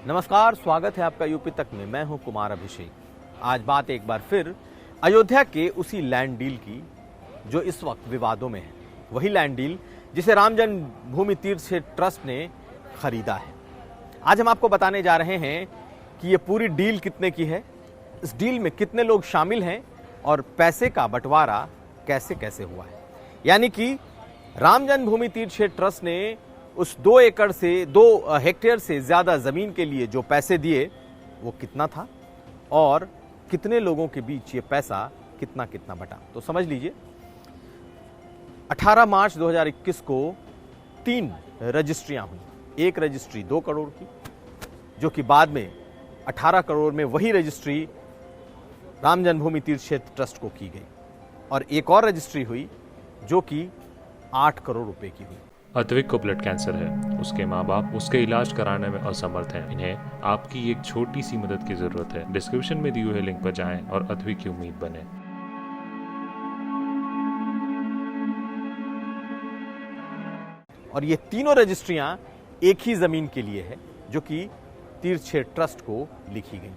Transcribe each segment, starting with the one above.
नमस्कार, स्वागत है आपका यूपी तक में। मैं हूं कुमार अभिषेक। आज बात एक बार फिर अयोध्या के उसी लैंड डील की जो इस वक्त विवादों में है। वही लैंड डील जिसे राम जन्मभूमि तीर्थ क्षेत्र ट्रस्ट ने खरीदा है। आज हम आपको बताने जा रहे हैं कि ये पूरी डील कितने की है, इस डील में कितने लोग शामिल हैं और पैसे का बंटवारा कैसे कैसे हुआ है। यानी कि राम जन्मभूमि तीर्थ क्षेत्र ट्रस्ट ने उस 2 हेक्टेयर से ज्यादा जमीन के लिए जो पैसे दिए वो कितना था और कितने लोगों के बीच ये पैसा कितना कितना बटा। तो समझ लीजिए 18 मार्च 2021 को 3 रजिस्ट्रियां हुई। एक रजिस्ट्री 2 करोड़ की, जो कि बाद में 18 करोड़ में वही रजिस्ट्री राम जन्मभूमि तीर्थ क्षेत्र ट्रस्ट को की गई, और एक और रजिस्ट्री हुई जो कि 8 करोड़ रुपए की हुई। अद्विक को ब्लड कैंसर है। उसके माँ बाप उसके इलाज कराने में असमर्थ हैं। इन्हें आपकी एक छोटी सी मदद की जरूरत है। डिस्क्रिप्शन में दिए हुए लिंक पर जाएं और अद्विक की उम्मीद बने। और ये तीनों रजिस्ट्रियां एक ही जमीन के लिए है जो कि तीर्थ क्षेत्र ट्रस्ट को लिखी गई।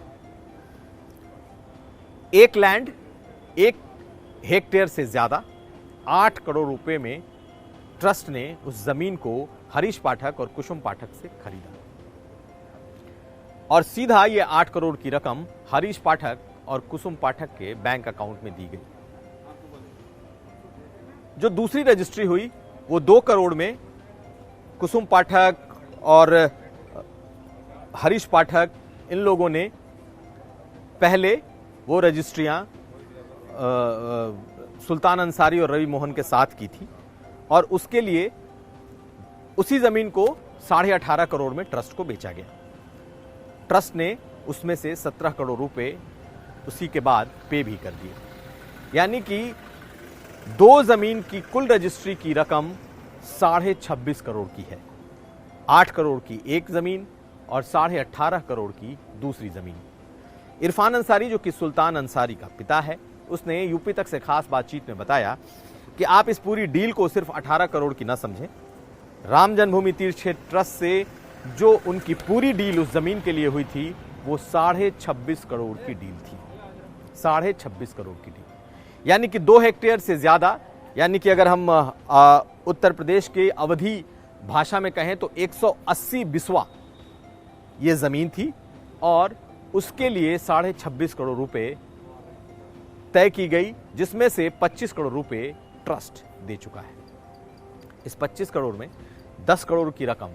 एक लैंड 1 हेक्टेयर से ज्यादा 8 करोड़ रुपए में ट्रस्ट ने उस जमीन को हरीश पाठक और कुसुम पाठक से खरीदा, और सीधा ये 8 करोड़ की रकम हरीश पाठक और कुसुम पाठक के बैंक अकाउंट में दी गई। जो दूसरी रजिस्ट्री हुई वो 2 करोड़ में कुसुम पाठक और हरीश पाठक इन लोगों ने पहले वो रजिस्ट्रियां सुल्तान अंसारी और रवि मोहन के साथ की थी, और उसके लिए उसी जमीन को 18.5 करोड़ में ट्रस्ट को बेचा गया। ट्रस्ट ने उसमें से 17 करोड़ रुपए उसी के बाद पे भी कर दिए। यानी कि 2 जमीन की कुल रजिस्ट्री की रकम 26.5 करोड़ की है। 8 करोड़ की एक जमीन और 18.5 करोड़ की दूसरी जमीन। इरफान अंसारी, जो कि सुल्तान अंसारी का पिता है, उसने यूपी तक से खास बातचीत में बताया कि आप इस पूरी डील को सिर्फ 18 करोड़ की ना समझें। राम जन्मभूमि तीर्थ क्षेत्र ट्रस्ट से जो उनकी पूरी डील उस जमीन के लिए हुई थी वो 26.5 करोड़ की डील थी। 26.5 करोड़ की डील, यानी कि 2 हेक्टेयर से ज्यादा, यानी कि अगर हम उत्तर प्रदेश के अवधी भाषा में कहें तो 180 बिस्वा ये जमीन थी, और उसके लिए 26.5 करोड़ रुपए तय की गई, जिसमें से 25 करोड़ रुपए ट्रस्ट दे चुका है। इस 25 करोड़ में 10 करोड़ की रकम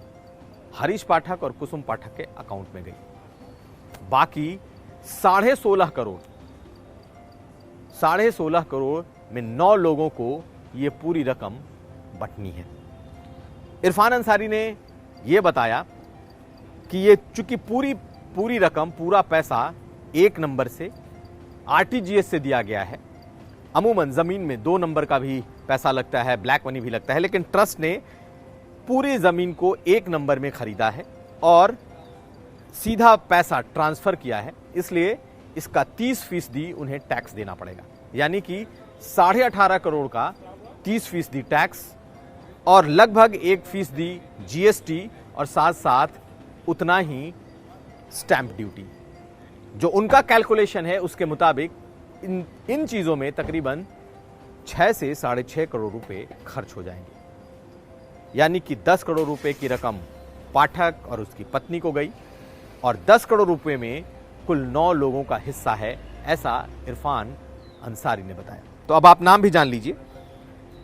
हरीश पाठक और कुसुम पाठक के अकाउंट में गई। बाकी 16.5 करोड़ में 9 लोगों को यह पूरी रकम बंटनी है। इरफान अंसारी ने यह बताया कि ये चूंकि पूरी रकम, पूरा पैसा एक नंबर से आरटीजीएस से दिया गया है। अमूमन जमीन में 2 नंबर का भी पैसा लगता है, ब्लैक मनी भी लगता है, लेकिन ट्रस्ट ने पूरी जमीन को 1 नंबर में खरीदा है और सीधा पैसा ट्रांसफर किया है, इसलिए इसका 30% उन्हें टैक्स देना पड़ेगा। यानी कि 18.5 करोड़ का 30% टैक्स और लगभग 1% जीएसटी, और साथ साथ उतना ही स्टैंप ड्यूटी। जो उनका कैलकुलेशन है उसके मुताबिक इन चीजों में तकरीबन 6 से 6.5 करोड़ रुपए खर्च हो जाएंगे। यानी कि 10 करोड़ रुपए की रकम पाठक और उसकी पत्नी को गई, और 10 करोड़ रुपए में कुल 9 लोगों का हिस्सा है, ऐसा इरफान अंसारी ने बताया। तो अब आप नाम भी जान लीजिए।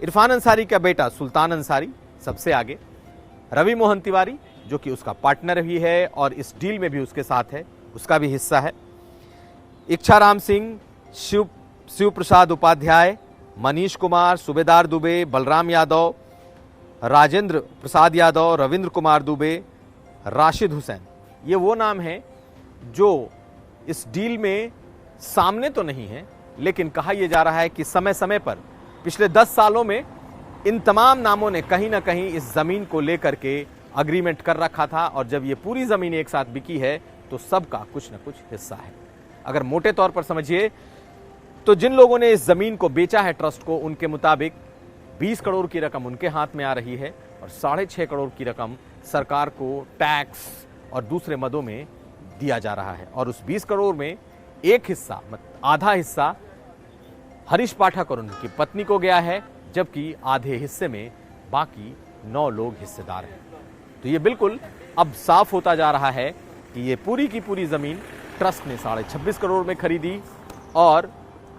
इरफान अंसारी का बेटा सुल्तान अंसारी सबसे आगे, रवि मोहन तिवारी जो कि उसका पार्टनर भी है और इस डील में भी उसके साथ है, उसका भी हिस्सा है। इच्छाराम सिंह, शिव प्रसाद उपाध्याय, मनीष कुमार, सूबेदार दुबे, बलराम यादव, राजेंद्र प्रसाद यादव, रविंद्र कुमार दुबे, राशिद हुसैन, ये वो नाम हैं जो इस डील में सामने तो नहीं है, लेकिन कहा यह जा रहा है कि समय समय पर पिछले 10 सालों में इन तमाम नामों ने कहीं ना कहीं इस जमीन को लेकर के अग्रीमेंट कर रखा था, और जब ये पूरी जमीन एक साथ बिकी है तो सबका कुछ ना कुछ हिस्सा है। अगर मोटे तौर पर समझिए तो जिन लोगों ने इस जमीन को बेचा है ट्रस्ट को, उनके मुताबिक 20 करोड़ की रकम उनके हाथ में आ रही है और 6.5 करोड़ की रकम सरकार को टैक्स और दूसरे मदों में दिया जा रहा है। और उस 20 करोड़ में एक हिस्सा, आधा हिस्सा हरीश पाठक और उनकी पत्नी को गया है, जबकि आधे हिस्से में बाकी 9 लोग हिस्सेदार हैं। तो ये बिल्कुल अब साफ होता जा रहा है कि ये पूरी की पूरी जमीन ट्रस्ट ने 26.5 करोड़ में खरीदी और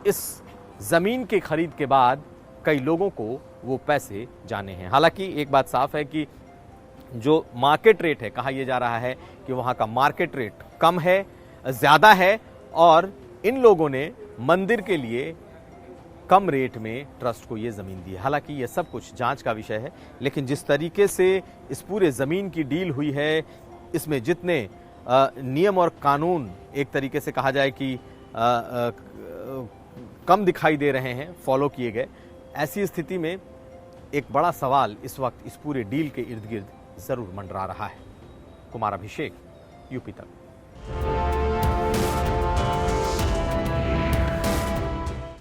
इस जमीन के खरीद के बाद कई लोगों को वो पैसे जाने हैं। हालांकि एक बात साफ है कि जो मार्केट रेट है, कहा यह जा रहा है कि वहां का मार्केट रेट कम है, ज्यादा है, और इन लोगों ने मंदिर के लिए कम रेट में ट्रस्ट को ये जमीन दी है। हालांकि ये सब कुछ जांच का विषय है, लेकिन जिस तरीके से इस पूरे जमीन की डील हुई है, इसमें जितने नियम और कानून एक तरीके से कहा जाए कि कम दिखाई दे रहे हैं, फॉलो किए गए, ऐसी स्थिति में एक बड़ा सवाल इस वक्त इस पूरे डील के इर्द गिर्द जरूर मंडरा रहा है। कुमार अभिषेक, यूपी तक।